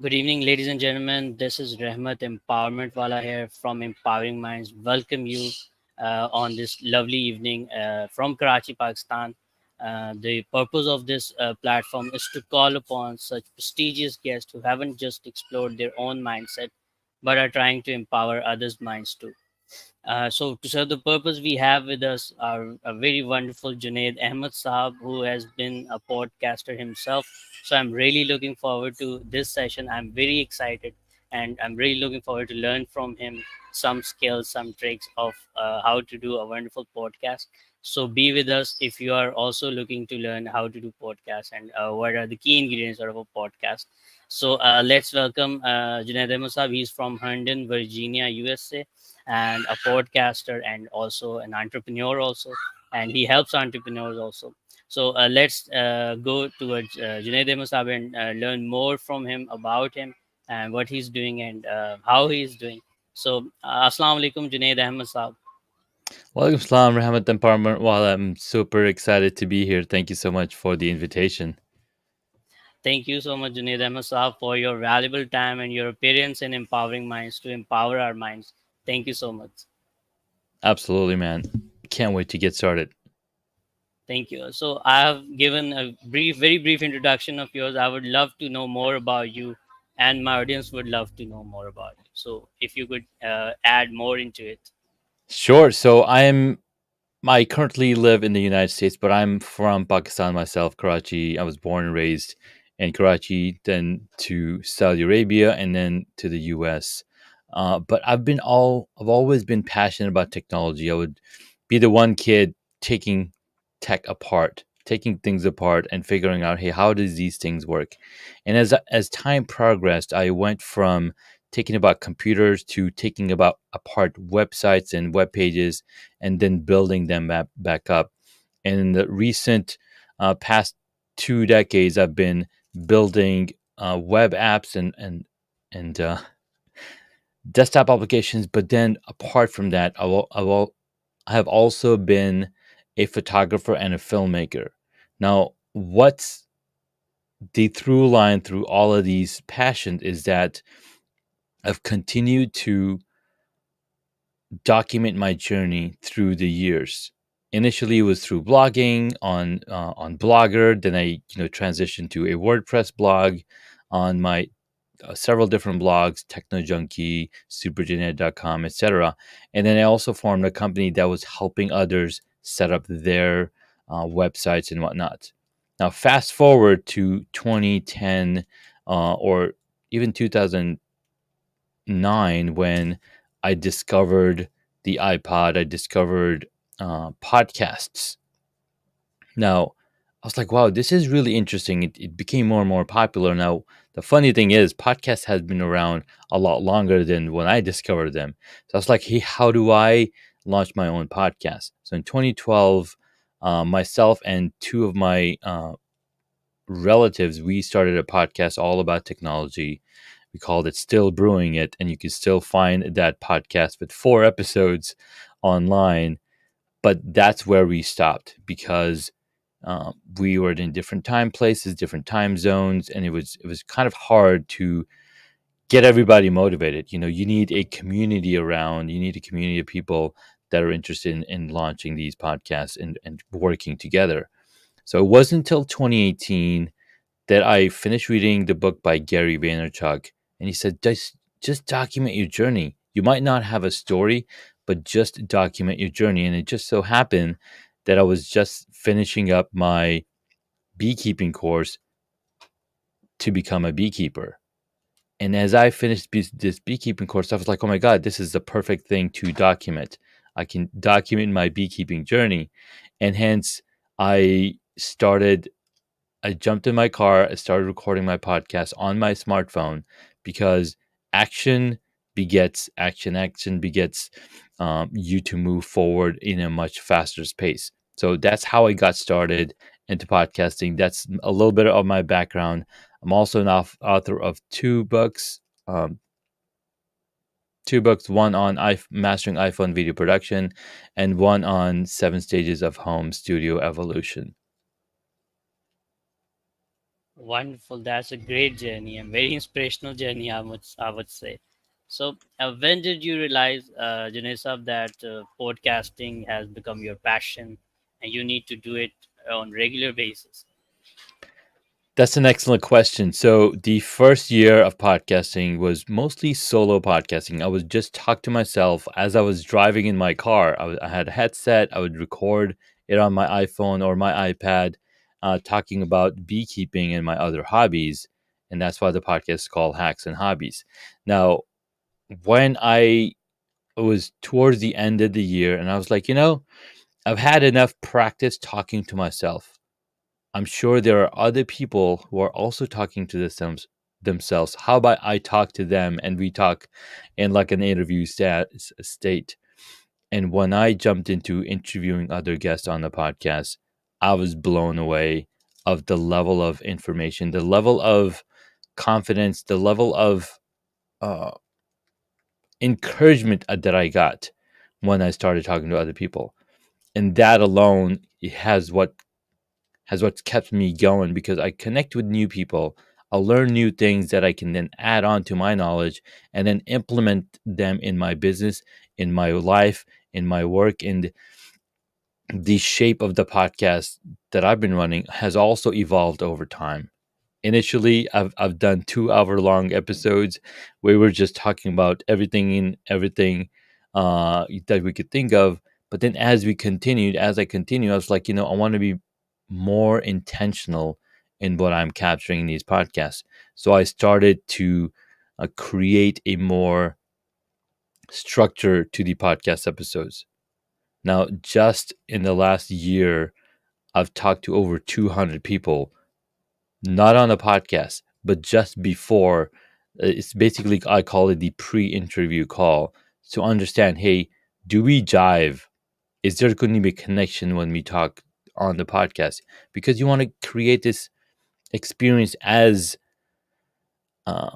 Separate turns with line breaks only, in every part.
Good evening, ladies and gentlemen. This is Rahmat Empowerment Wala here from Empowering Minds. Welcome you on this lovely evening from Karachi, Pakistan. The purpose of this platform is to call upon such prestigious guests who haven't just explored their own mindset, but are trying to empower others' minds too. So, to serve the purpose, we have with us our a very wonderful Junaid Ahmed Saab, who has been a podcaster himself. So, I'm really looking forward to this session. I'm very excited, and I'm really looking forward to learn from him some skills, some tricks of how to do a wonderful podcast. So, be with us if you are also looking to learn how to do podcasts and what are the key ingredients of a podcast. So, let's welcome Junaid Ahmed Saab. He's from Herndon, Virginia, USA, and a podcaster and also an entrepreneur also, and he helps entrepreneurs also. So let's go to Junaid Musab and learn more from him about him and what he's doing and how he's doing. So Assalamu alaikum, Junaid Ahmed Saab.
Walaikum salam, Rahmat Empowerment. Well, I'm super excited to be here. Thank you so much for the invitation.
Thank you so much, Junaid Ahmed Saab, for your valuable time and your appearance in Empowering Minds to empower our minds. Thank you so much.
Absolutely, man. Can't wait to get started.
Thank you. So I have given a very brief introduction of yours. I would love to know more about you, and my audience would love to know more about you. So if you could add more into it.
Sure. I currently live in the United States, but I'm from Pakistan myself, Karachi. I was born and raised in Karachi, then to Saudi Arabia, and then to the US. But I've always been passionate about technology. I would be the one kid taking tech apart, taking things apart, and figuring out, hey, how does these things work? And as time progressed, I went from taking about computers to taking about apart websites and web pages and then building them back up. And in the recent past 2 decades, I've been building web apps and desktop applications. But then, apart from that, I have also been a photographer and a filmmaker. Now, what's the through line through all of these passions is that I've continued to document my journey through the years. Initially, it was through blogging on Blogger. Then I transitioned to a WordPress blog on my several different blogs, Techno Junkie, SuperGenet.com, etc. And then I also formed a company that was helping others set up their websites and whatnot. Now, fast forward to 2010 or even 2009 when I discovered the iPod, I discovered podcasts. Now, I was like, wow, this is really interesting. It became more and more popular. Now, the funny thing is, podcasts has been around a lot longer than when I discovered them. So I was like, hey, how do I launch my own podcast? So in 2012, myself and two of my relatives, we started a podcast all about technology. We called it Still Brewing It, and you can still find that podcast with 4 episodes online. But that's where we stopped because we were in different time places, different time zones, and it was kind of hard to get everybody motivated. You need a community around. You need a community of people that are interested in launching these podcasts and working together. So it wasn't until 2018 that I finished reading the book by Gary Vaynerchuk, and he said, just document your journey. You might not have a story, but just document your journey. And it just so happened that I was just finishing up my beekeeping course to become a beekeeper. And as I finished this beekeeping course, I was like, oh my God, this is the perfect thing to document. I can document my beekeeping journey. And hence, I started I jumped in my car. I started recording my podcast on my smartphone because action begets action. Action begets you to move forward in a much faster pace. So that's how I got started into podcasting. That's a little bit of my background. I'm also an author of um, two books, one on mastering iPhone video production and one on 7 stages of home studio evolution.
Wonderful. That's a great journey and very inspirational journey, I would say. So, when did you realize, Junaid, that podcasting has become your passion and you need to do it on regular basis?
That's an excellent question. So, the first year of podcasting was mostly solo podcasting. I would just talk to myself as I was driving in my car. I had a headset, I would record it on my iPhone or my iPad, talking about beekeeping and my other hobbies. And that's why the podcast is called Hacks and Hobbies. Now, when I was towards the end of the year, and I was like, I've had enough practice talking to myself. I'm sure there are other people who are also talking to themselves. How about I talk to them and we talk in like an interview state? And when I jumped into interviewing other guests on the podcast, I was blown away of the level of information, the level of confidence, the level of uh, encouragement that I got when I started talking to other people. And that alone has what's kept me going because I connect with new people. I'll learn new things that I can then add on to my knowledge and then implement them in my business, in my life, in my work. And the shape of the podcast that I've been running has also evolved over time. Initially, I've done 2 hour long episodes where we're just talking about everything and everything that we could think of. But then as I continued, I was like, I want to be more intentional in what I'm capturing in these podcasts. So I started to create a more structure to the podcast episodes. Now, just in the last year, I've talked to over 200 people, not on a podcast, but just before. It's basically, I call it the pre interview call to understand, hey, do we jive? Is there going to be a connection when we talk on the podcast? Because you want to create this experience uh,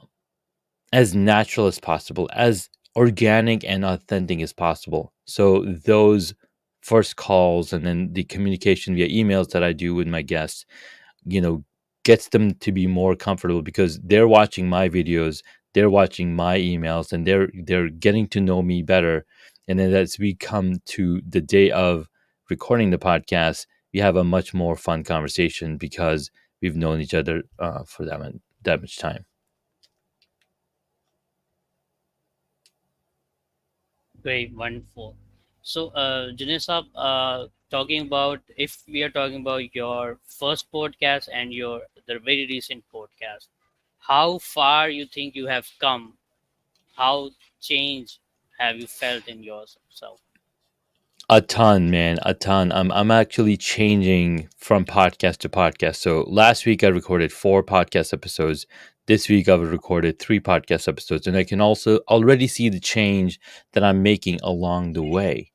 as natural as possible, as organic and authentic as possible. So those first calls and then the communication via emails that I do with my guests, you know, gets them to be more comfortable because they're watching my videos, they're watching my emails, and they're getting to know me better. And then as we come to the day of recording the podcast, we have a much more fun conversation because we've known each other for that much time.
Great, wonderful. So, Junaid, talking about, if we are talking about your first podcast and your the very recent podcast, how far you think you have come? How change have you felt in yourself?
A ton, man, a ton. I'm actually changing from podcast to podcast. So last week I recorded 4 podcast episodes. This week I've recorded 3 podcast episodes, and I can also already see the change that I'm making along the way.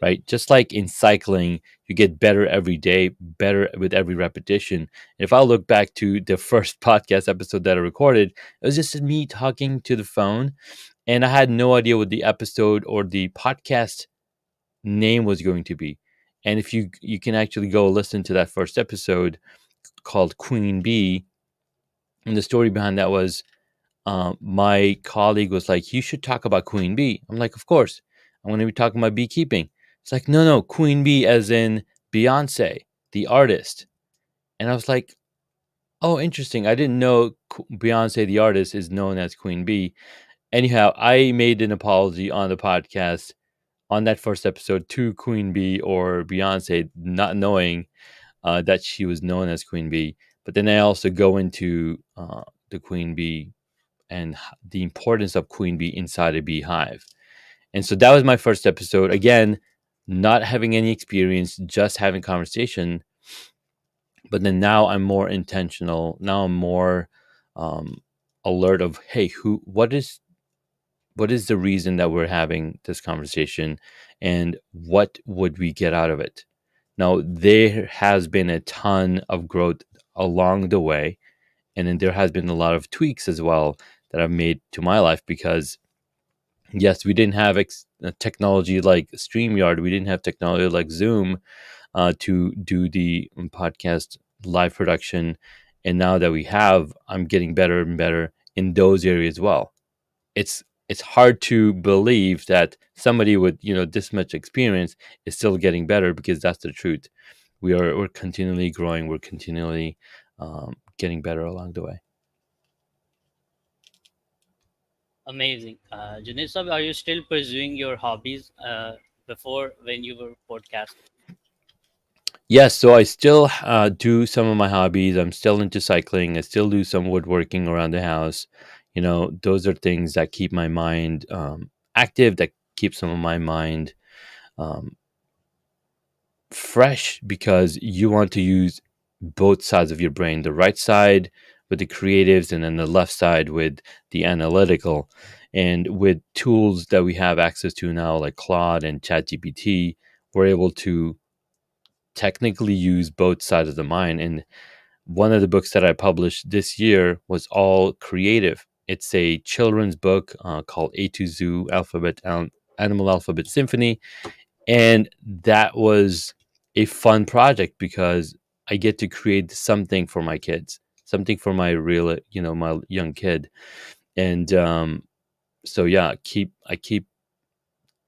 Right, just like in cycling, you get better every day, better with every repetition. If I look back to the first podcast episode that I recorded, it was just me talking to the phone, and I had no idea what the episode or the podcast name was going to be. And if you can actually go listen to that first episode called Queen Bee, and the story behind that was my colleague was like, "You should talk about Queen Bee." I'm like, "Of course, I'm going to be talking about beekeeping." It's like, "No, no, Queen Bee as in Beyonce, the artist." And I was like, "Oh, interesting. I didn't know Beyonce, the artist, is known as Queen Bee." Anyhow, I made an apology on the podcast on that first episode to Queen Bee or Beyonce, not knowing that she was known as Queen Bee. But then I also go into the Queen Bee and the importance of Queen Bee inside a beehive. And so that was my first episode. Again, not having any experience, just having conversation. But then now I'm more intentional. Now I'm more um, alert of, hey, what is the reason that we're having this conversation, and what would we get out of it? Now, there has been a ton of growth along the way, and then there has been a lot of tweaks as well that I've made to my life because, yes, we didn't have technology like StreamYard, we didn't have technology like Zoom to do the podcast live production And now that we have, I'm getting better and better in those areas as well. It's hard to believe that somebody with, this much experience is still getting better, because that's the truth. We're continually growing. We're continually getting better along the way.
Amazing. Junaid sir, are you still pursuing your hobbies before when you were podcasting?
Yes, so I still do some of my hobbies. I'm still into cycling. I still do some woodworking around the house. Those are things that keep my mind active, that keep some of my mind um, fresh, because you want to use both sides of your brain, the right side with the creatives, and then the left side with the analytical. And with tools that we have access to now, like Claude and ChatGPT, we're able to technically use both sides of the mind. And one of the books that I published this year was all creative. It's a children's book called A to Zoo Alphabet Animal Alphabet Symphony, and that was a fun project because I get to create something for my kids, something for my real, my young kid. And so yeah, I keep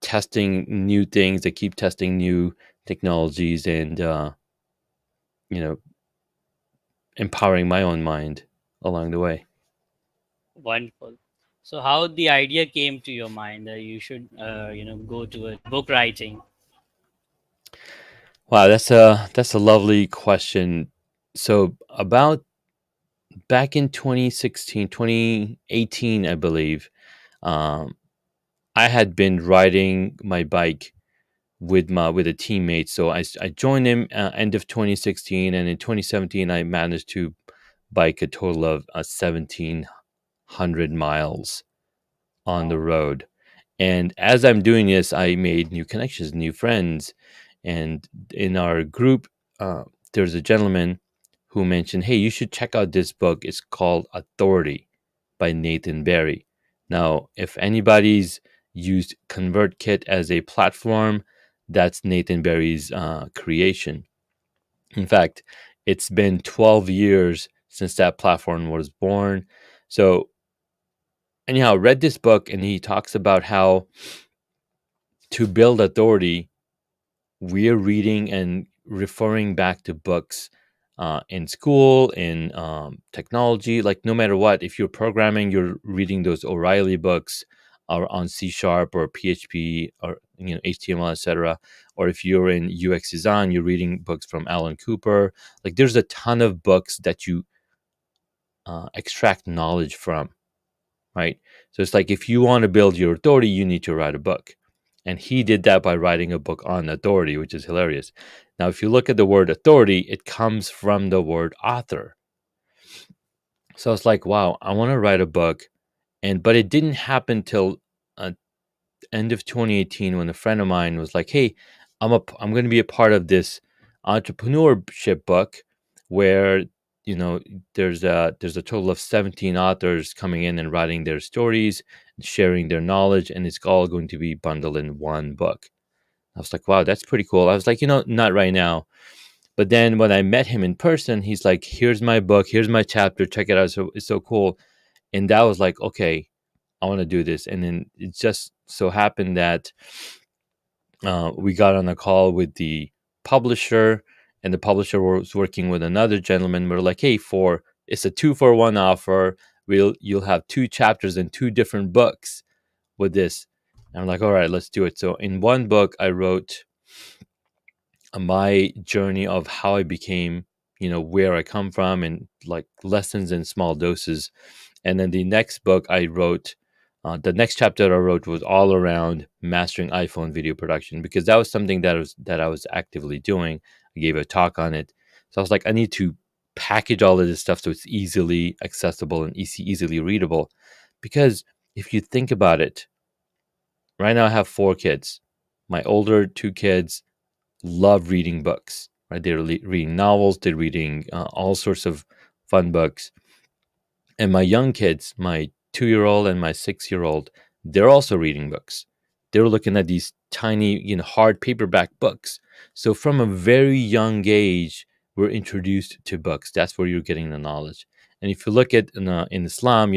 testing new things. I keep testing new technologies, and you know, empowering my own mind along the way.
Wonderful. So, how the idea came to your mind that you should, go towards book writing?
Wow, that's a lovely question. So about back in 2016, 2018, I believe, um, I had been riding my bike with a teammate. So I joined him end of 2016, and in 2017 I managed to bike a total of 1,700 miles on the
Wow.
road. And as I'm doing this, I made new connections, new friends. And in our group, there's a gentleman who mentioned, hey, you should check out this book. It's called Authority by Nathan Barry. Now, if anybody's used ConvertKit as a platform, that's Nathan Barry's creation. In fact, it's been 12 years since that platform was born. So, anyhow, read this book, and he talks about how to build authority, we're reading and referring back to books in school, in technology. Like, no matter what, if you're programming, you're reading those O'Reilly books or on C Sharp or PHP or HTML, etc. Or if you're in UX design, you're reading books from Alan Cooper. Like, there's a ton of books that you extract knowledge from, right? So it's like, if you want to build your authority, you need to write a book. And he did that by writing a book on authority, which is hilarious. Now, if you look at the word authority, it comes from the word author. So it's like, wow, I want to write a book. But it didn't happen till uh, end of 2018, when a friend of mine was like, "Hey, I'm going to be a part of this entrepreneurship book where you know there's a total of 17 authors coming in and writing their stories, sharing their knowledge, and it's all going to be bundled in one book." I was like, "Wow, that's pretty cool." I was like, not right now." But then when I met him in person, he's like, "Here's my book. Here's my chapter. Check it out. So it's so cool." And that was like, okay, I want to do this. And then it just so happened that we got on a call with the publisher, and the publisher was working with another gentleman. We're like, hey, it's a 2-for-1 offer. You'll have 2 chapters in 2 different books with this. And I'm like, all right, let's do it. So in one book, I wrote my journey of how I became, where I come from, and like lessons in small doses. And then the next book I wrote, the next chapter I wrote was all around mastering iPhone video production, because that was something that I was actively doing. I gave a talk on it, so I was like, I need to package all of this stuff so it's easily accessible and easily readable. Because if you think about it, right now I have 4 kids. My older 2 kids love reading books. Right, they're reading novels, they're reading all sorts of fun books. And my young kids, my 2-year-old and my 6-year-old, they're also reading books. They're looking at these tiny, hard paperback books. So from a very young age, we're introduced to books. That's where you're getting the knowledge. And if you look at in Islam,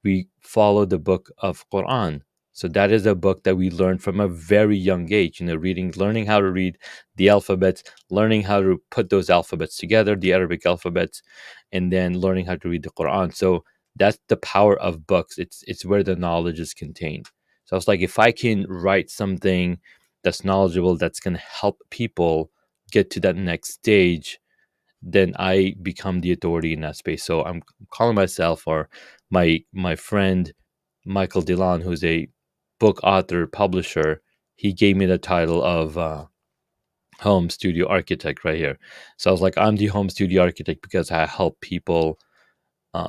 we follow the book of Quran. So that is a book that we learn from a very young age. Learning how to read the alphabets, learning how to put those alphabets together, the Arabic alphabets, and then learning how to read the Quran. So that's the power of books. It's where the knowledge is contained. So I was like, if I can write something that's knowledgeable, that's going to help people get to that next stage, then I become the authority in that space. So I'm calling myself, or my friend Michael Dillon, who's a book author, publisher, he gave me the title of home studio architect right here. So I was like, I'm the home studio architect because I help people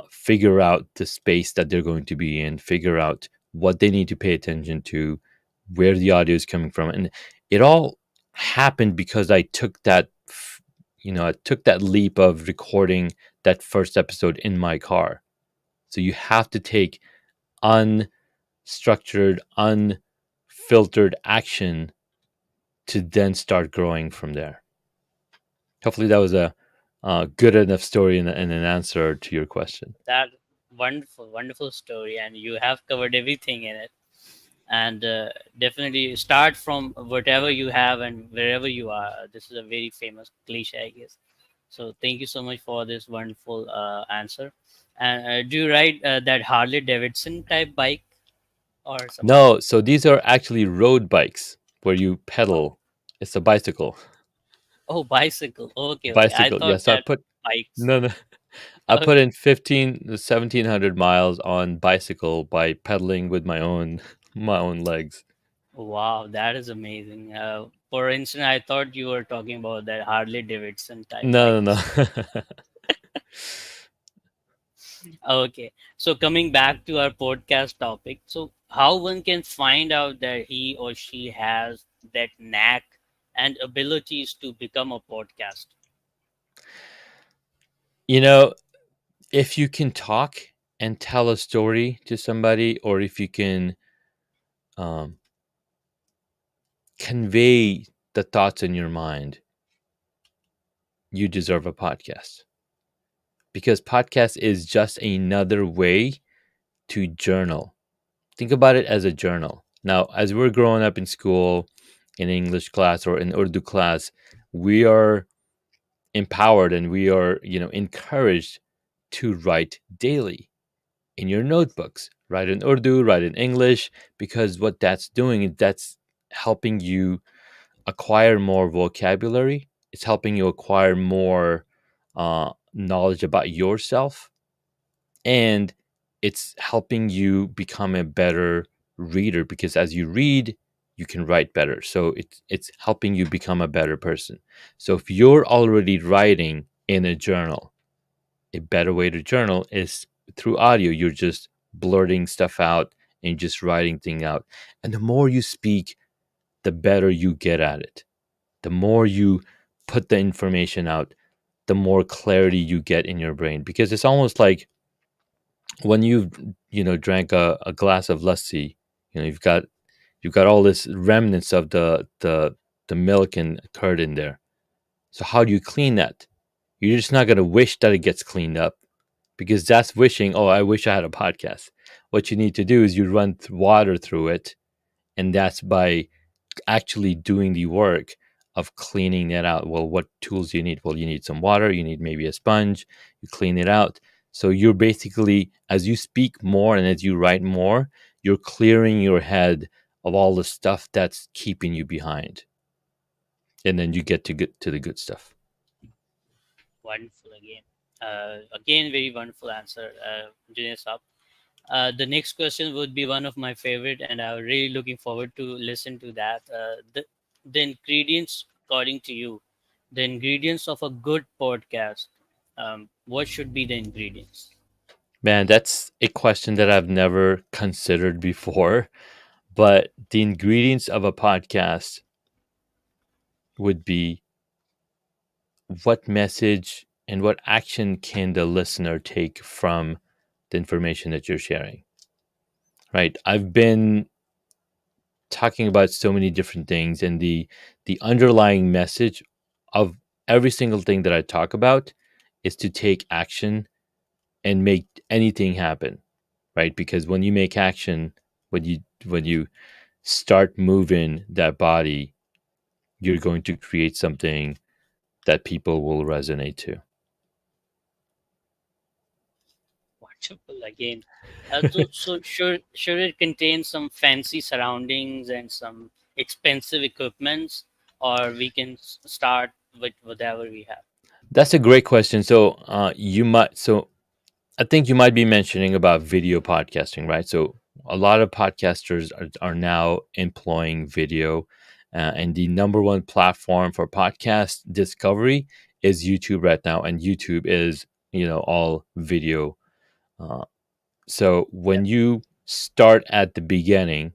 figure out the space that they're going to be in, figure out what they need to pay attention to, where the audio is coming from, and it all happened because I took that leap of recording that first episode in my car. So you have to take unstructured, unfiltered action to then start growing from there. Hopefully, that was a good enough story and an answer to your question.
That wonderful, wonderful story, and you have covered everything in it. And definitely start from whatever you have and wherever you are. This is a very famous cliche, I guess. So thank you so much for this wonderful answer. And do you ride that Harley Davidson type bike or some other?
No, so these are actually road bikes where you
Oh,
pedal. It's a bicycle.
oh, bicycle. Okay, okay. I
Bicycle. Yeah,
thought
so I
that
put
bikes.
no, no. I put
Okay.
in 15 to 1700 miles on bicycle by pedaling with my own my own legs.
Wow, that is amazing. For instance, I thought you were talking about that Harley Davidson type
No, no,
bikes.
no.
Okay, so coming back to our podcast topic, so how one can find out that he or she has that knack and abilities to become a podcast?
You know, if you can talk and tell a story to somebody, or if you can um, convey the thoughts in your mind, you deserve a podcast. Because podcast is just another way to journal. Think about it as a journal. Now, as we're growing up in school, in English class or in Urdu class, we are empowered and we are, encouraged to write daily in your notebooks. Write in Urdu, write in English, because what that's doing is that's helping you acquire more vocabulary. It's helping you acquire more knowledge about yourself, and it's helping you become a better reader because as you read you can write better, so it's helping you become a better person. So if you're already writing in a journal, a better way to journal is through audio. You're just blurting stuff out and just writing things out, and the more you speak, the better you get at it. The more you put the information out, the more clarity you get in your brain, because it's almost like when you've drank a glass of lassi, you've got all this remnants of the milk and curd in there. So how do you clean that? You're just not going to wish that it gets cleaned up, because that's wishing, oh, I wish I had a podcast. What you need to do is you run water through it, and that's by actually doing the work of cleaning that out. Well, what tools do you need? Well, you need some water, you need maybe a sponge, you clean it out. So you're basically, as you speak more and as you write more, you're clearing your head of all the stuff that's keeping you behind. And then you get to the good stuff.
Wonderful again. Again, very wonderful answer, Junaid Saab. The next question would be one of my favorite, and I'm really looking forward to listen to that. The ingredients, according to you, the ingredients of a good podcast. What should be the ingredients?
Man, that's a question that I've never considered before. But the ingredients of a podcast would be, what message and what action can the listener take from the information that you're sharing? Right. I've been talking about so many different things, and the underlying message of every single thing that I talk about is to take action and make anything happen, right? Because when you make action, when you start moving that body, you're going to create something that people will resonate to.
Wonderful again. So should it contain some fancy surroundings and some expensive equipments, or we can start with whatever we have?
That's a great question. So I think you might be mentioning about video podcasting, right? So a lot of podcasters are now employing video, and the number one platform for podcast discovery is YouTube right now, and YouTube is all video. Uh, so
Yeah.
when you start at the beginning,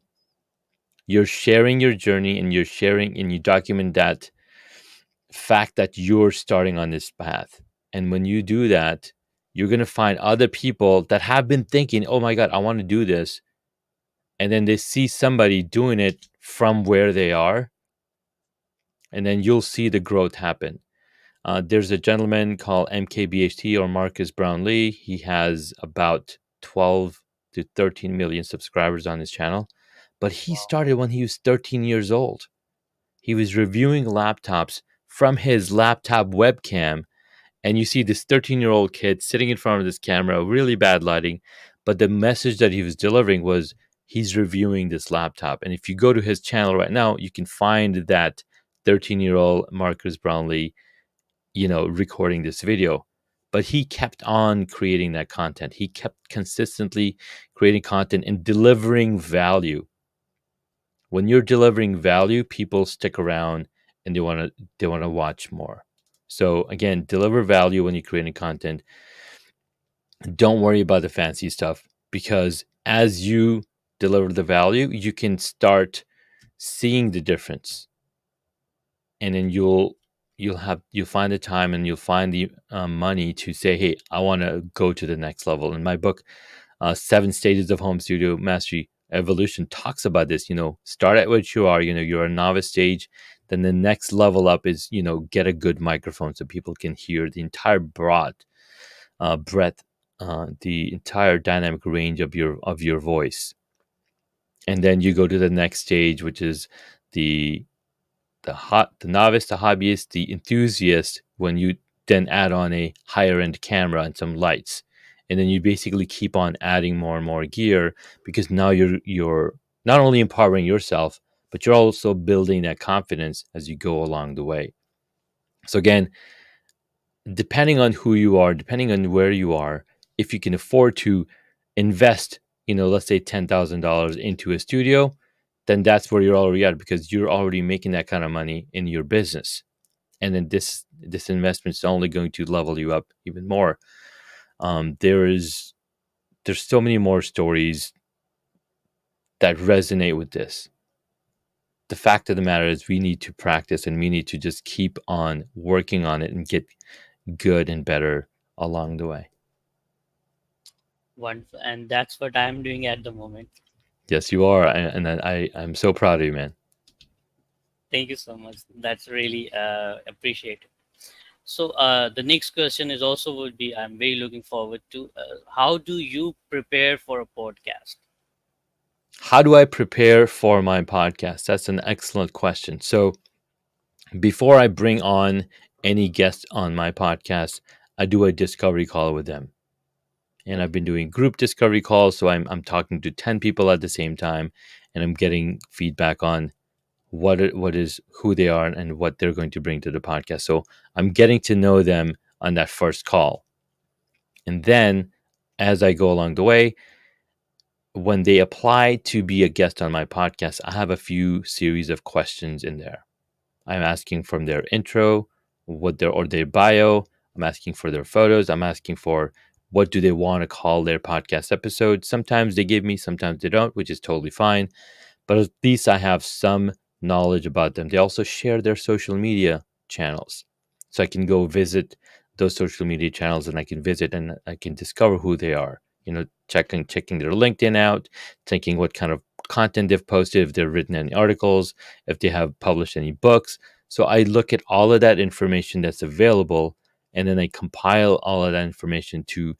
you're sharing your journey, and you're sharing and you document that fact that you're starting on this path. And when you do that, you're going to find other people that have been thinking, oh my God, I want to do this. And then they see somebody doing it from where they are. And then you'll see the growth happen. There's a gentleman called MKBHT, or Marcus Brownlee. He has about 12 to 13 million subscribers on his channel. But he
Wow.
started when he was 13 years old. He was reviewing laptops from his laptop webcam, and you see this 13-year-old kid sitting in front of this camera, really bad lighting, but the message that he was delivering was he's reviewing this laptop. And if you go to his channel right now, you can find that 13-year-old Marcus Brownlee, recording this video. But he kept on creating that content. He kept consistently creating content and delivering value. When you're delivering value, people stick around and they want to watch more. So again, deliver value when you're creating content. Don't worry about the fancy stuff, because as you deliver the value, you can start seeing the difference, and then you'll find the time, and you'll find the money to say, hey, I want to go to the next level. In my book, 7 Stages of Home Studio Mastery Evolution, talks about this. Start at what you are. You're a novice stage. Then the next level up is, get a good microphone so people can hear the entire breadth, the entire dynamic range of your voice. And then you go to the next stage, which is the the novice, the hobbyist, the enthusiast. When you then add on a higher end camera and some lights, and then you basically keep on adding more and more gear, because now you're not only empowering yourself, but you're also building that confidence as you go along the way. So again, depending on who you are, depending on where you are, if you can afford to invest, let's say $10,000 into a studio, then that's where you're already at, because you're already making that kind of money in your business. And then this investment is only going to level you up even more. There's so many more stories that resonate with this. The fact of the matter is, we need to practice, and we need to just keep on working on it and get good and better along the way.
Wonderful, and that's what I'm doing at the moment.
Yes, you are, and I'm so proud of you, man.
Thank you so much. That's really appreciated. So the next question is also would be I'm very looking forward to. How do you prepare for a podcast?
How do I prepare for my podcast? That's an excellent question. So before I bring on any guest on my podcast, I do a discovery call with them. And I've been doing group discovery calls, so I'm talking to 10 people at the same time, and I'm getting feedback on what is who they are and what they're going to bring to the podcast. So I'm getting to know them on that first call. And then as I go along the way, when they apply to be a guest on my podcast, I have a few series of questions in there. I'm asking from their intro, their bio. I'm asking for their photos. I'm asking for what do they want to call their podcast episode. Sometimes they give me, sometimes they don't, which is totally fine. But at least I have some knowledge about them. They also share their social media channels. So I can go visit those social media channels, and I can visit and I can discover who they are. Checking their LinkedIn out, checking what kind of content they've posted, if they've written any articles, if they have published any books. So I look at all of that information that's available, and then I compile all of that information to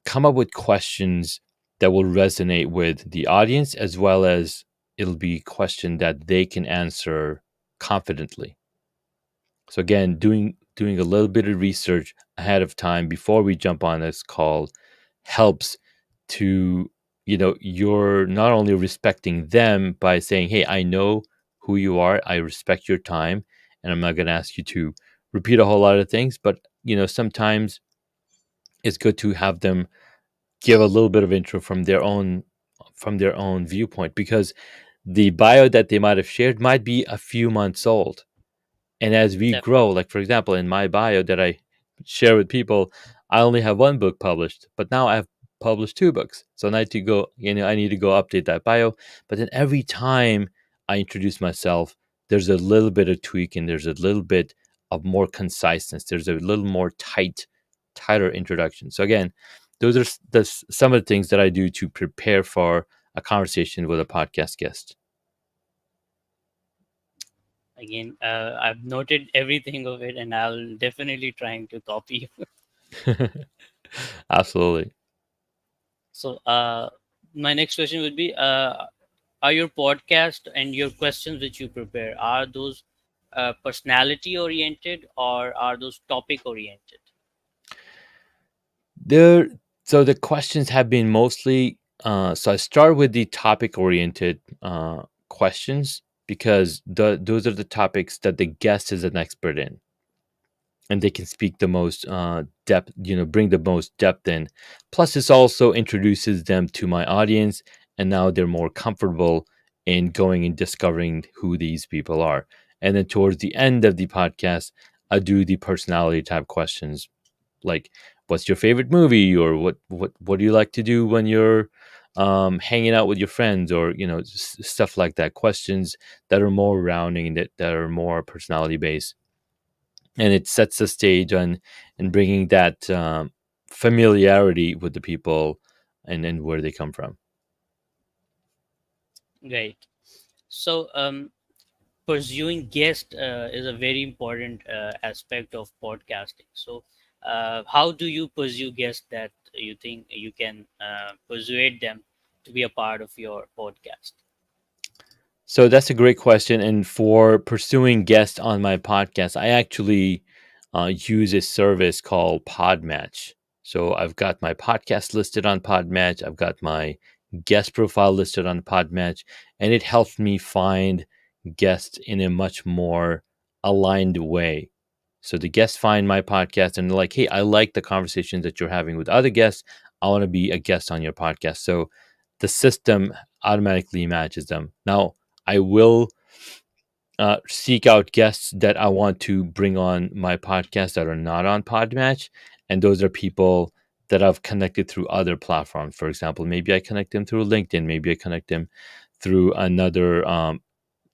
come up with questions that will resonate with the audience, as well as it'll be a question that they can answer confidently. So again, doing a little bit of research ahead of time before we jump on this call helps to, you're not only respecting them by saying, "Hey, I know who you are. I respect your time, and I'm not going to ask you to repeat a whole lot of things." But sometimes it's good to have them give a little bit of intro from their own viewpoint, because the bio that they might have shared might be a few months old. And as we grow,
Definitely.
like for example, in my bio that I share with people, I only have one book published, but now I've published two books. So I need to go update that bio. But then every time I introduce myself, there's a little bit of tweak, and there's a little bit of more conciseness. There's a little more tighter introduction. So again, those are some of the things that I do to prepare for a conversation with a podcast guest.
Again, I've noted everything of it, and I'll definitely trying to copy.
Absolutely.
So, my next question would be: are your podcast and your questions which you prepare, are those personality oriented, or are those topic oriented?
There, so the questions have been mostly. So I start with the topic-oriented questions, because those are the topics that the guest is an expert in, and they can speak the most depth. Bring the most depth in. Plus, this also introduces them to my audience, and now they're more comfortable in going and discovering who these people are. And then towards the end of the podcast, I do the personality type questions, like what's your favorite movie, or what do you like to do when you're hanging out with your friends, or stuff like that. Questions that are more rounding, that are more personality based, and it sets the stage on and bringing that familiarity with the people, and where they come from.
Right. So, pursuing guest is a very important aspect of podcasting. So, how do you pursue guests that you think you can persuade them to be a part of your podcast?
So that's a great question. And for pursuing guests on my podcast, I actually use a service called Podmatch. So I've got my podcast listed on Podmatch. I've got my guest profile listed on Podmatch, and it helps me find guests in a much more aligned way. So the guests find my podcast and they're like, "Hey, I like the conversations that you're having with other guests. I want to be a guest on your podcast." So the system automatically matches them. Now, I will seek out guests that I want to bring on my podcast that are not on Podmatch. And those are people that I've connected through other platforms. For example, maybe I connect them through LinkedIn, maybe I connect them through another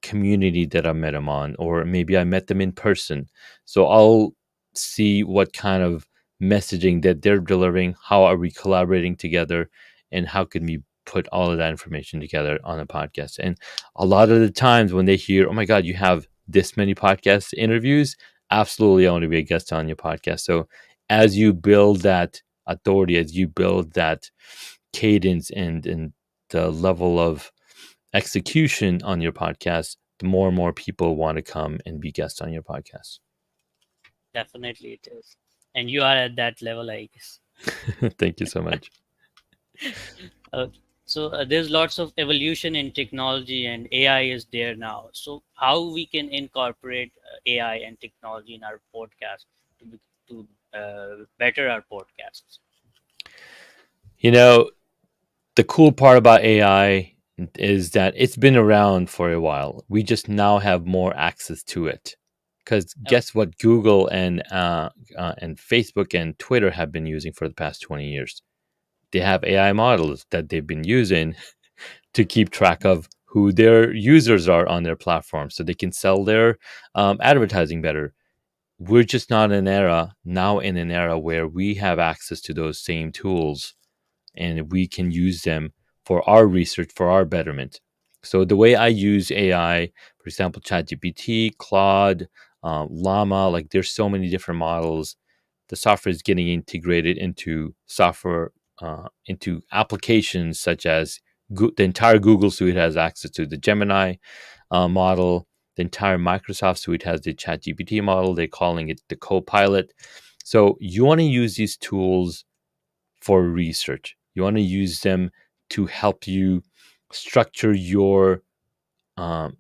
community that I met them on, or maybe I met them in person. So I'll see what kind of messaging that they're delivering, how are we collaborating together, and how can we put all of that information together on a podcast. And a lot of the times when they hear, "Oh my God, you have this many podcast interviews," absolutely, I want to be a guest on your podcast. So as you build that authority, as you build that cadence, and the level of execution on your podcast, the more and more people want to come and be guests on your podcast.
Definitely, it is. And you are at that level, I guess.
Thank you so much.
Uh, so there's lots of evolution in technology, and AI is there now. So how we can incorporate AI and technology in our podcast to better our podcasts?
You know, the cool part about AI is that it's been around for a while. We just now have more access to it. Because
Oh,
guess what Google and Facebook and Twitter have been using for the past 20 years? They have AI models that they've been using to keep track of who their users are on their platform, so they can sell their advertising better. We're just not in an era where we have access to those same tools, and we can use them for our research, for our betterment. So the way I use AI, for example, ChatGPT, Claude, Llama, like there's so many different models. The software is getting integrated into software, into applications such as the entire Google suite has access to the Gemini model. The entire Microsoft suite has the ChatGPT model. They're calling it the Copilot. So you want to use these tools for research. You want to use them to help you structure your um,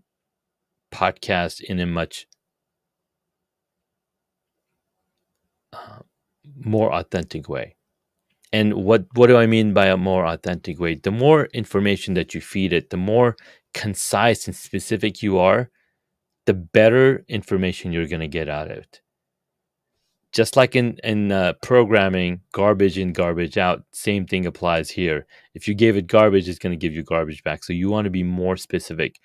podcast in a much uh, more authentic way. And what do I mean by a more authentic way? The more information that you feed it, the more concise and specific you are, the better information you're going to get out of it. Just like in programming, garbage in, garbage out, same thing applies here. If you gave it garbage, it's going to give you garbage back. So you want to be more specific.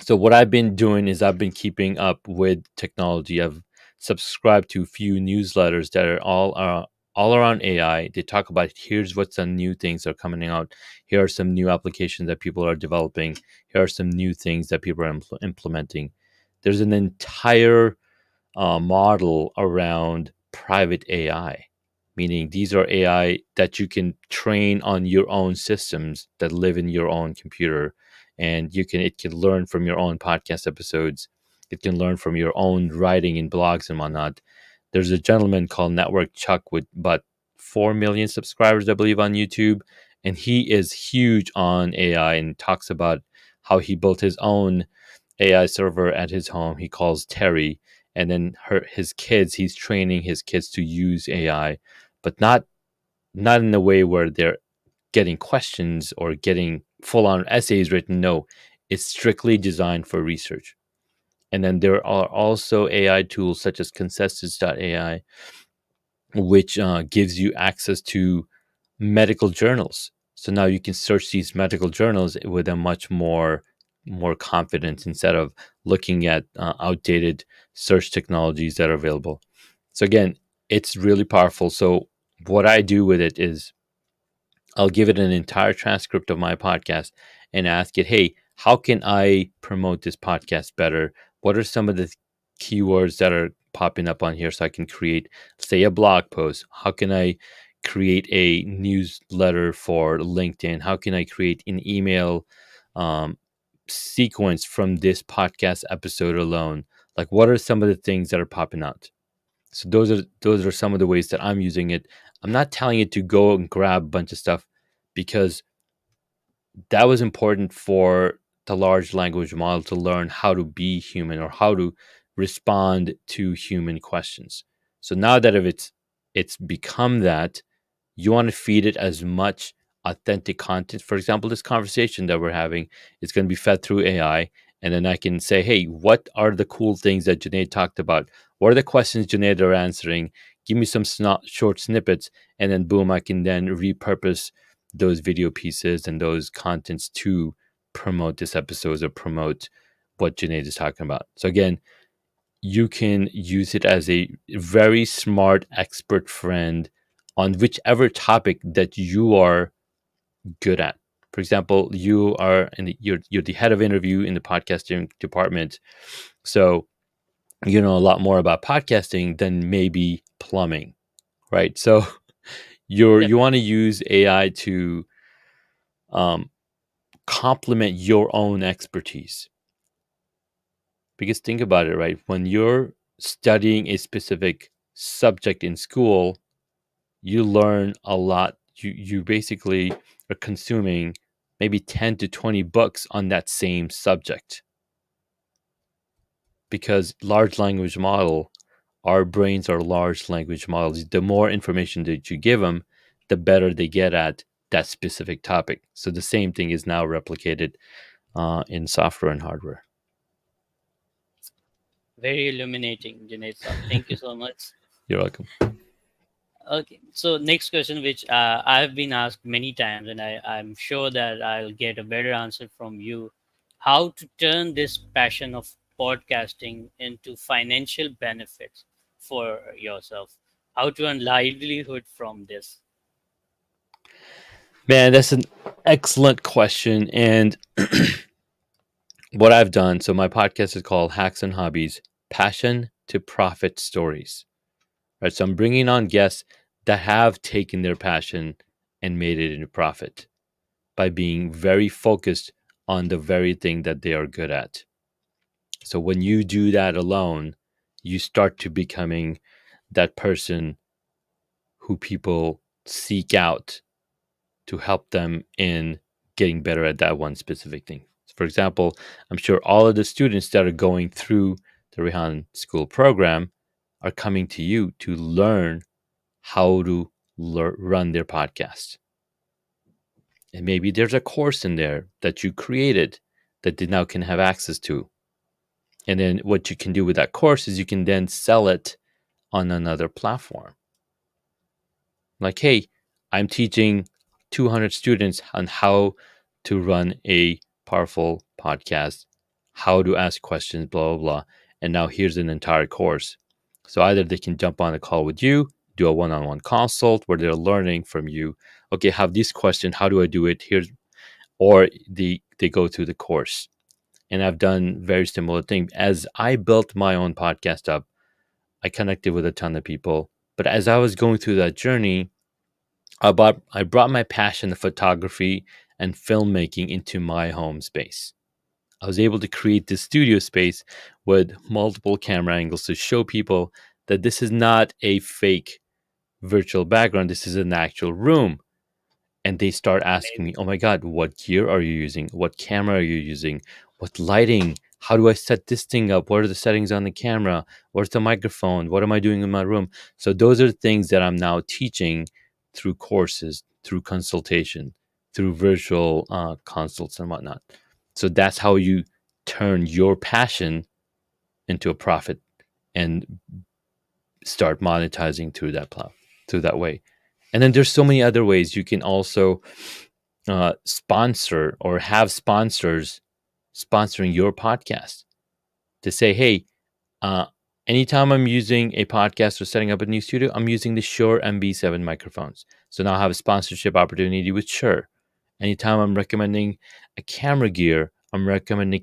So what I've been doing is I've been keeping up with technology. I've subscribed to a few newsletters that are all around AI. They talk about here's what some new things are coming out. Here are some new applications that people are developing. Here are some new things that people are implementing. There's an entire model around private AI, meaning these are AI that you can train on your own systems that live in your own computer, and it can learn from your own podcast episodes. It can learn from your own writing and blogs and whatnot. There's a gentleman called Network Chuck with about 4 million subscribers, I believe, on YouTube, and he is huge on AI and talks about how he built his own AI server at his home. He calls Terry, and then his kids. He's training his kids to use AI, but not in a way where they're getting questions or getting full on essays written. No, it's strictly designed for research. And then there are also AI tools such as Consensus.ai, which gives you access to medical journals. So now you can search these medical journals with a much more confidence instead of looking at outdated search technologies that are available. So again, it's really powerful. So what I do with it is I'll give it an entire transcript of my podcast and ask it, hey, how can I promote this podcast better? What are some of the keywords that are popping up on here so I can create, say, a blog post? How can I create a newsletter for LinkedIn? How can I create an email um, sequence from this podcast episode alone? Like, what are some of the things that are popping out? So those are some of the ways that I'm using it. I'm not telling it to go and grab a bunch of stuff because that was important for the large language model to learn how to be human or how to respond to human questions. So now that if it's become that, you want to feed it as much authentic content. For example, this conversation that we're having is going to be fed through AI. And then I can say, hey, what are the cool things that Junaid talked about? What are the questions Junaid are answering? Give me some short snippets. And then boom, I can then repurpose those video pieces and those contents to promote this episode or promote what Junaid is talking about. So again, you can use it as a very smart expert friend on whichever topic that you are good at. For example, you're the head of interview in the podcasting department, so you know a lot more about podcasting than maybe plumbing, right? So you want to use AI to um, complement your own expertise. Because think about it, right? When you're studying a specific subject in school, you learn a lot. You basically are consuming maybe 10 to 20 books on that same subject. Because large language model, our brains are large language models. The more information that you give them, the better they get at that specific topic. So the same thing is now replicated in software and hardware.
Very illuminating, Junaid Saab. Thank you so much.
You're welcome.
Okay, so next question, which I've been asked many times, and I'm sure that I'll get a better answer from you. How to turn this passion of podcasting into financial benefits for yourself? How to earn livelihood from this?
Man, that's an excellent question. And what I've done. So my podcast is called Hacks and Hobbies: Passion to Profit Stories. Right. So I'm bringing on guests that have taken their passion and made it into profit by being very focused on the very thing that they are good at. So when you do that alone, you start to becoming that person who people seek out to help them in getting better at that one specific thing. For example, I'm sure all of the students that are going through the Rehan School program are coming to you to learn how to run their podcast. And maybe there's a course in there that you created that they now can have access to. And then what you can do with that course is you can then sell it on another platform. Like, hey, I'm teaching 200 students on how to run a powerful podcast, how to ask questions, blah, blah, blah. And now here's an entire course. So either they can jump on a call with you, do a one-on-one consult where they're learning from you. Okay, have this question. How do I do it? Here's, or they go through the course. And I've done very similar things. As I built my own podcast up, I connected with a ton of people. But as I was going through that journey, I brought my passion of photography and filmmaking into my home space. I was able to create this studio space with multiple camera angles to show people that this is not a fake virtual background. This is an actual room. And they start asking me, oh my God, what gear are you using? What camera are you using? What lighting? How do I set this thing up? What are the settings on the camera? What's the microphone? What am I doing in my room? So those are the things that I'm now teaching through courses, through consultation, through virtual consults and whatnot. So that's how you turn your passion into a profit and start monetizing through through that way. And then there's so many other ways you can also sponsor or have sponsors sponsoring your podcast to say, hey, uh, anytime I'm using a podcast or setting up a new studio, I'm using the Shure MB7 microphones. So now I have a sponsorship opportunity with Shure. Anytime I'm recommending a camera gear, I'm recommending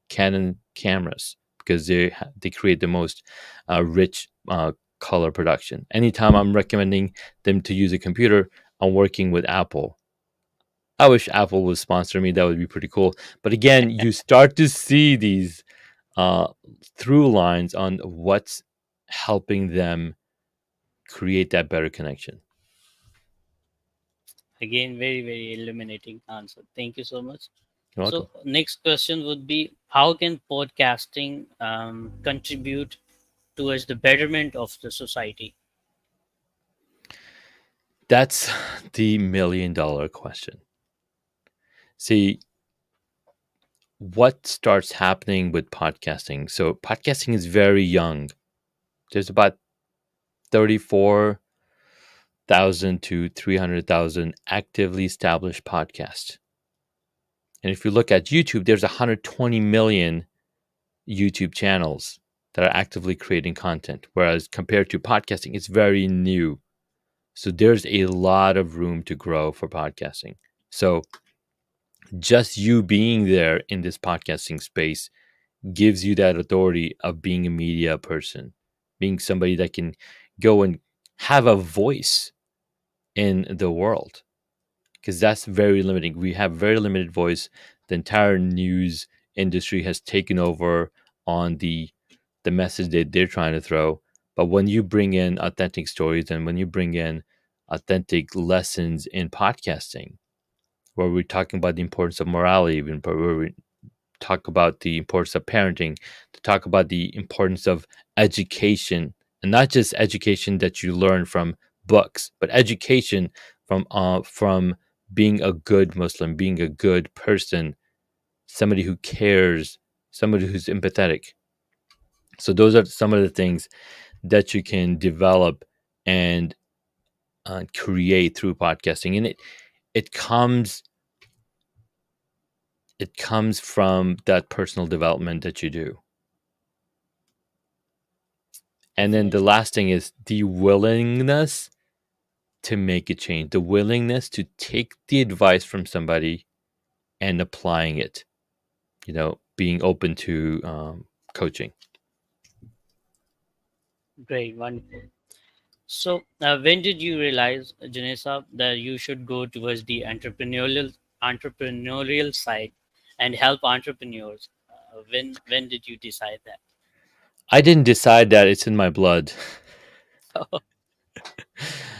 Canon cameras because they create the most rich color production. Anytime I'm recommending them to use a computer, I'm working with Apple. I wish Apple would sponsor me. That would be pretty cool. But again, you start to see these uh, through lines on what's helping them create that better connection.
Again, very, very illuminating answer. Thank you so much.
You're welcome.
So, next question would be, how can podcasting contribute towards the betterment of the society?
That's the $1 million question. See, what starts happening with podcasting? So, podcasting is very young. There's about 34,000 to 300,000 actively established podcasts. And if you look at YouTube, there's 120 million YouTube channels that are actively creating content. Whereas compared to podcasting, it's very new. So there's a lot of room to grow for podcasting. So just you being there in this podcasting space gives you that authority of being a media person, being somebody that can go and have a voice in the world. Because that's very limiting. We have very limited voice. The entire news industry has taken over on the message that they're trying to throw. But when you bring in authentic stories and when you bring in authentic lessons in podcasting, where we're talking about the importance of morality, where we talk about the importance of parenting, to talk about the importance of education, and not just education that you learn from books, but education from being a good Muslim, being a good person, somebody who cares, somebody who's empathetic. So those are some of the things that you can develop and create through podcasting, and it comes it comes from that personal development that you do. And then the
Definitely.
last thing is the willingness to make a change, the willingness to take the advice from somebody and applying it. You know, being open to coaching.
Great, wonderful. So, when did you realize, Janesa, that you should go towards the entrepreneurial side and help entrepreneurs? When did you decide that?
I didn't decide that, it's in my blood.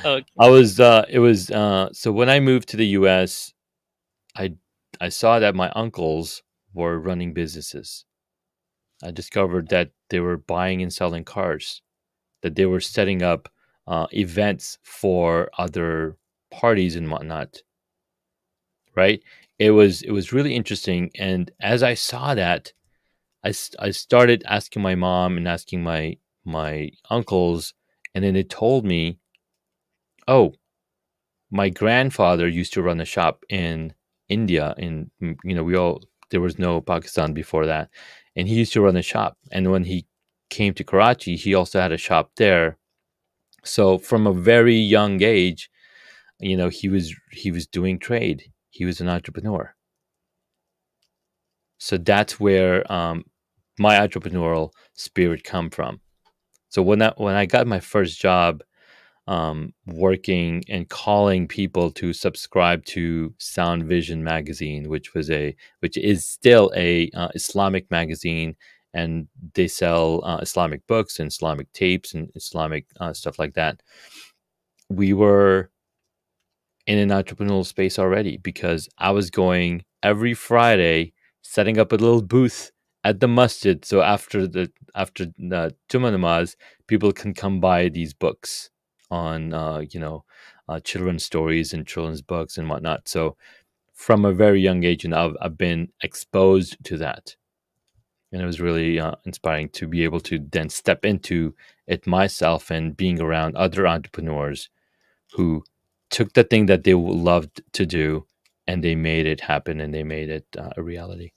Okay.
I was it was so when I moved to the US, I I saw that my uncles were running businesses. I discovered that they were buying and selling cars, that they were setting up events for other parties and whatnot. Right? It was really interesting, and as I saw that, I started asking my mom and asking my uncles, and then they told me, "Oh, my grandfather used to run a shop in India. In we all there was no Pakistan before that, and he used to run a shop. And when he came to Karachi, he also had a shop there. So from a very young age, he was doing trade. He was an entrepreneur. So that's where my entrepreneurial spirit come from. So when I got my first job, working and calling people to subscribe to Sound Vision magazine, which is still a Islamic magazine, and they sell Islamic books and Islamic tapes and Islamic stuff like that. We were in an entrepreneurial space already because I was going every Friday, setting up a little booth at the masjid. So after the Jummah namaz, people can come buy these books on children's stories and children's books and whatnot. So from a very young age, I've been exposed to that, and it was really inspiring to be able to then step into it myself and being around other entrepreneurs who took the thing that they loved to do and they made it happen and they made it a reality.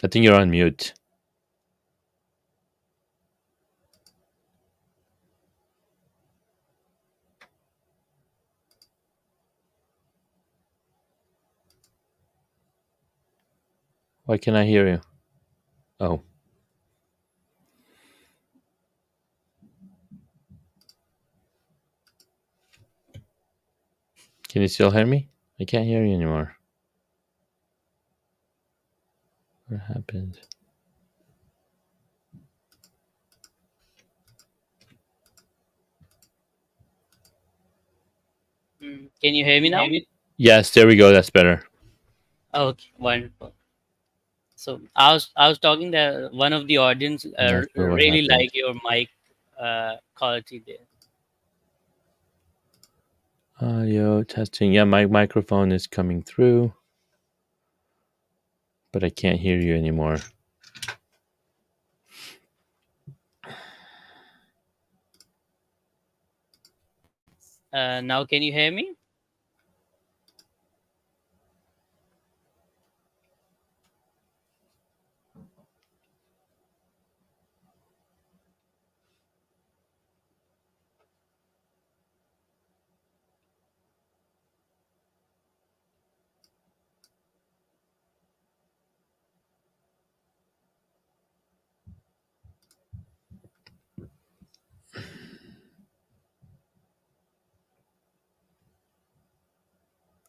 I think you're on mute. Why can't I hear you? Oh, can you still hear me? I can't hear you anymore. What happened?
Can you hear me now?
Yes, there we go. That's better.
Okay, wonderful. So I was talking that one of the audience
Not sure what
really
happened.
like your mic quality there.
Audio testing. Yeah, my microphone is coming through, but I can't hear you anymore.
Now can you hear me?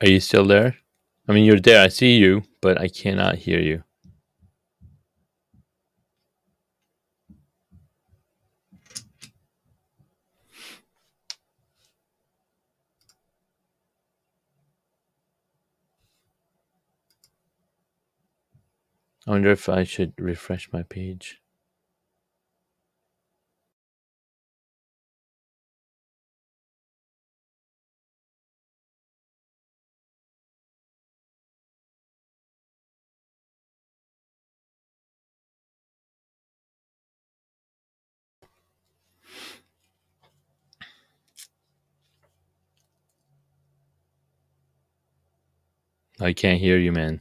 Are you still there? I mean, you're there. I see you, but I cannot hear you. I wonder if I should refresh my page. I can't hear you, man.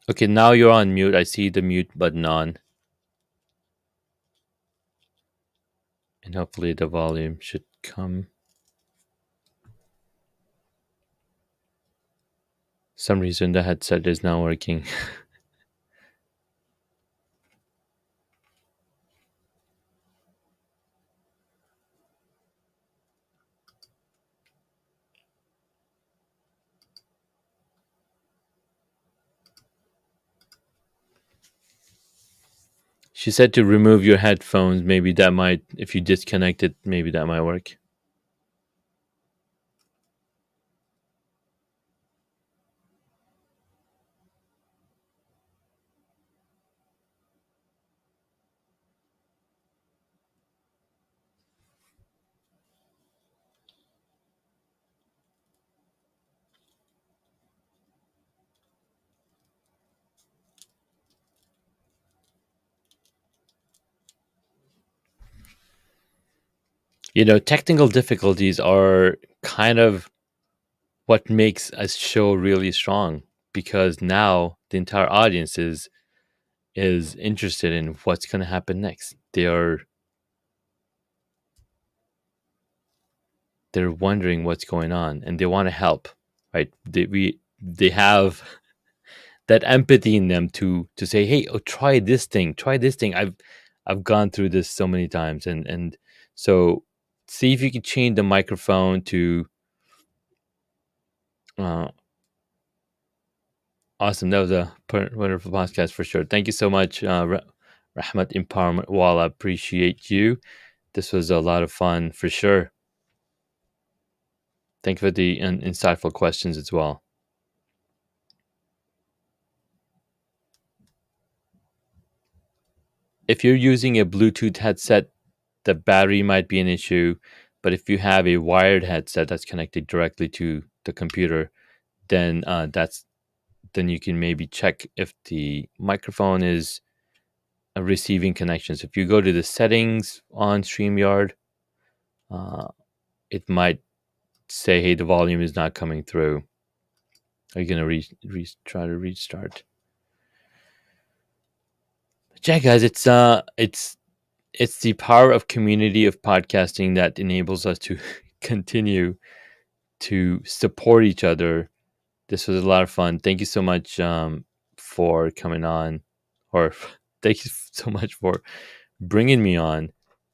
Okay, now you're on mute. I see the mute button on, and hopefully the volume should come. Some reason the headset is not working. She said to remove your headphones. Maybe that might, if you disconnect it, maybe that might work. Technical difficulties are kind of what makes a show really strong, because now the entire audience is interested in what's going to happen next. They're wondering what's going on, and they want to help, right? They have that empathy in them to say, hey, oh, try this thing. I've gone through this so many times, and so see if you can change the microphone to uh, awesome. That was a wonderful podcast for sure. Thank you so much, Rahmat Empowerment Wall. I appreciate you. This was a lot of fun for sure. Thank you for the insightful questions as well. If you're using a Bluetooth headset, the battery might be an issue. But if you have a wired headset that's connected directly to the computer, then then you can maybe check if the microphone is receiving connections. If you go to the settings on StreamYard, uh, it might say, "Hey, the volume is not coming through." Are you gonna try to restart? But yeah, guys, it's the power of community of podcasting that enables us to continue to support each other. This was a lot of fun. Thank you so much for coming on, or thank you so much for bringing me on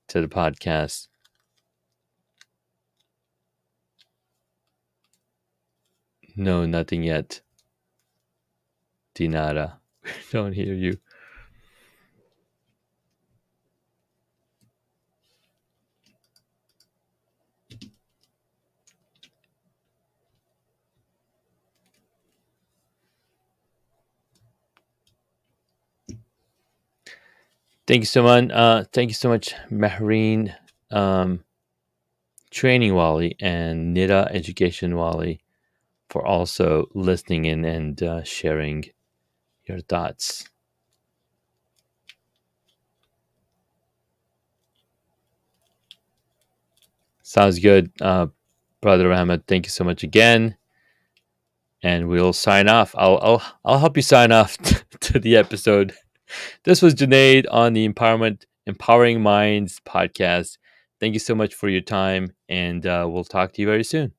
to the podcast. No, nothing yet. Dinara. Don't hear you. Thank you so much. Thank you so much, Mehreen, Training Wally, and Nida Education Wally, for also listening in and sharing your thoughts. Sounds good, Brother Ahmed. Thank you so much again, and we'll sign off. I'll help you sign off to the episode. This was Junaid on the Empowering Minds podcast. Thank you so much for your time, and we'll talk to you very soon.